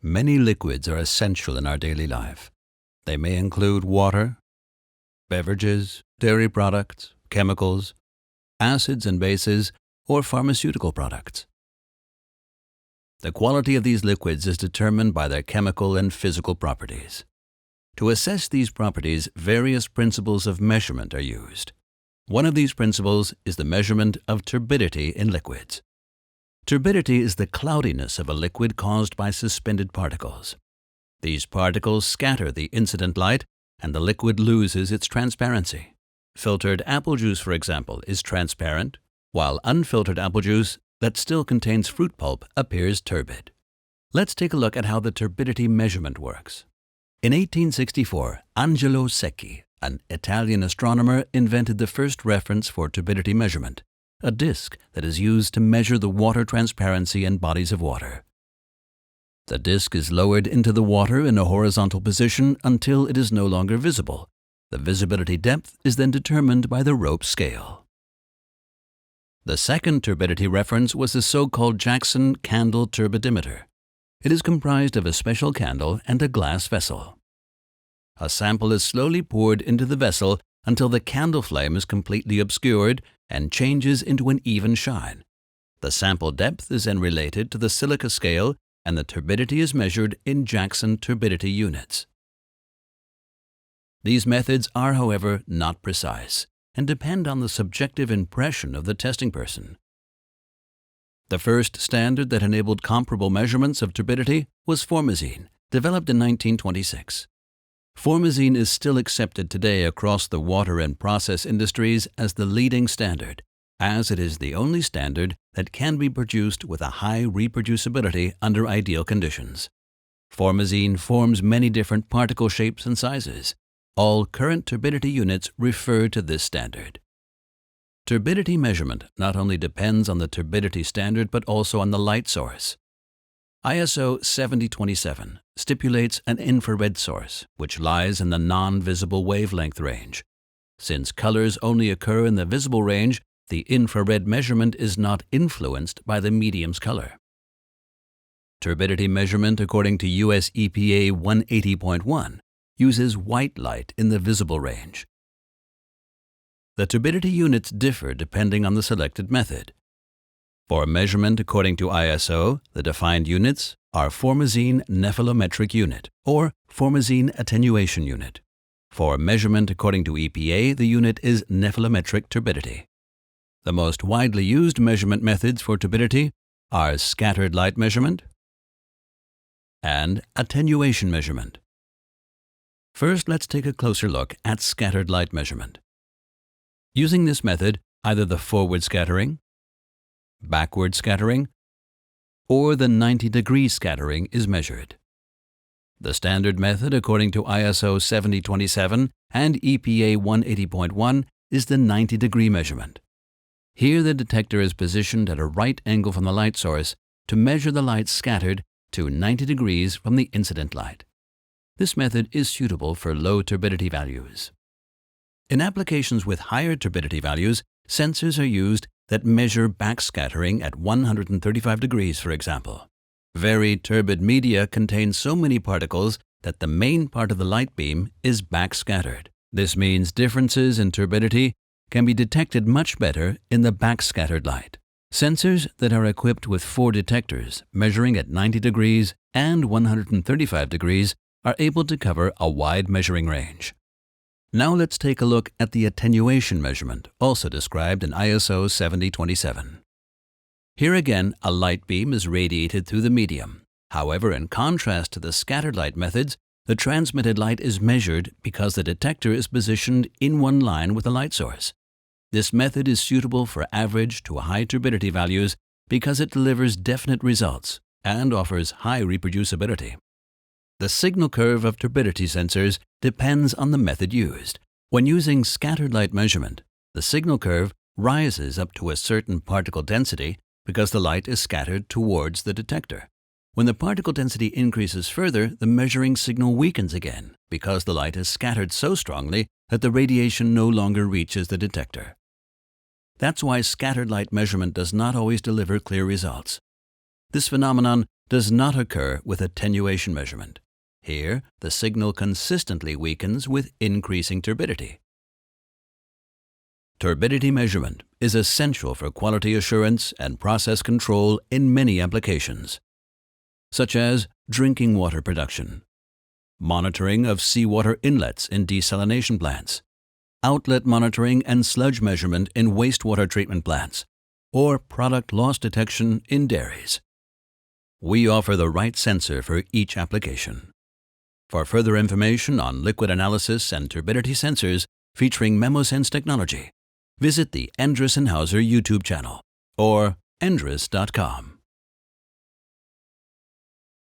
Many liquids are essential in our daily life. They may include water, beverages, dairy products, chemicals, acids and bases, or pharmaceutical products. The quality of these liquids is determined by their chemical and physical properties. To assess these properties, various principles of measurement are used. One of these principles is the measurement of turbidity in liquids. Turbidity is the cloudiness of a liquid caused by suspended particles. These particles scatter the incident light, and the liquid loses its transparency. Filtered apple juice, for example, is transparent, while unfiltered apple juice that still contains fruit pulp appears turbid. Let's take a look at how the turbidity measurement works. In 1864, Angelo Secchi, an Italian astronomer, invented the first reference for turbidity measurement, a disc that is used to measure the water transparency in bodies of water. The disc is lowered into the water in a horizontal position until it is no longer visible. The visibility depth is then determined by the rope scale. The second turbidity reference was the so-called Jackson candle turbidimeter. It is comprised of a special candle and a glass vessel. A sample is slowly poured into the vessel until the candle flame is completely obscured and changes into an even shine. The sample depth is then related to the silica scale, and the turbidity is measured in Jackson turbidity units. These methods are, however, not precise and depend on the subjective impression of the testing person. The first standard that enabled comparable measurements of turbidity was formazine, developed in 1926. Formazine is still accepted today across the water and process industries as the leading standard, as it is the only standard that can be produced with a high reproducibility under ideal conditions. Formazine forms many different particle shapes and sizes. All current turbidity units refer to this standard. Turbidity measurement not only depends on the turbidity standard but also on the light source. ISO 7027 stipulates an infrared source, which lies in the non-visible wavelength range. Since colors only occur in the visible range, the infrared measurement is not influenced by the medium's color. Turbidity measurement, according to US EPA 180.1, uses white light in the visible range. The turbidity units differ depending on the selected method. For measurement according to ISO, the defined units are formazine nephelometric unit or formazine attenuation unit. For measurement according to EPA, the unit is nephelometric turbidity. The most widely used measurement methods for turbidity are scattered light measurement and attenuation measurement. First, let's take a closer look at scattered light measurement. Using this method, either the forward scattering, backward scattering, or the 90-degree scattering is measured. The standard method, according to ISO 7027 and EPA 180.1, is the 90-degree measurement. Here, the detector is positioned at a right angle from the light source to measure the light scattered to 90 degrees from the incident light. This method is suitable for low turbidity values. In applications with higher turbidity values, sensors are used that measure backscattering at 135 degrees, for example. Very turbid media contains so many particles that the main part of the light beam is backscattered. This means differences in turbidity can be detected much better in the backscattered light. Sensors that are equipped with 4 detectors measuring at 90 degrees and 135 degrees are able to cover a wide measuring range. Now let's take a look at the attenuation measurement, also described in ISO 7027. Here again, a light beam is radiated through the medium. However, in contrast to the scattered light methods, the transmitted light is measured because the detector is positioned in one line with the light source. This method is suitable for average to high turbidity values because it delivers definite results and offers high reproducibility. The signal curve of turbidity sensors depends on the method used. When using scattered light measurement, the signal curve rises up to a certain particle density because the light is scattered towards the detector. When the particle density increases further, the measuring signal weakens again because the light is scattered so strongly that the radiation no longer reaches the detector. That's why scattered light measurement does not always deliver clear results. This phenomenon does not occur with attenuation measurement. Here, the signal consistently weakens with increasing turbidity. Turbidity measurement is essential for quality assurance and process control in many applications, such as drinking water production, monitoring of seawater inlets in desalination plants, outlet monitoring and sludge measurement in wastewater treatment plants, or product loss detection in dairies. We offer the right sensor for each application. For further information on liquid analysis and turbidity sensors featuring MemoSense technology, visit the Endress & Hauser YouTube channel or endress.com.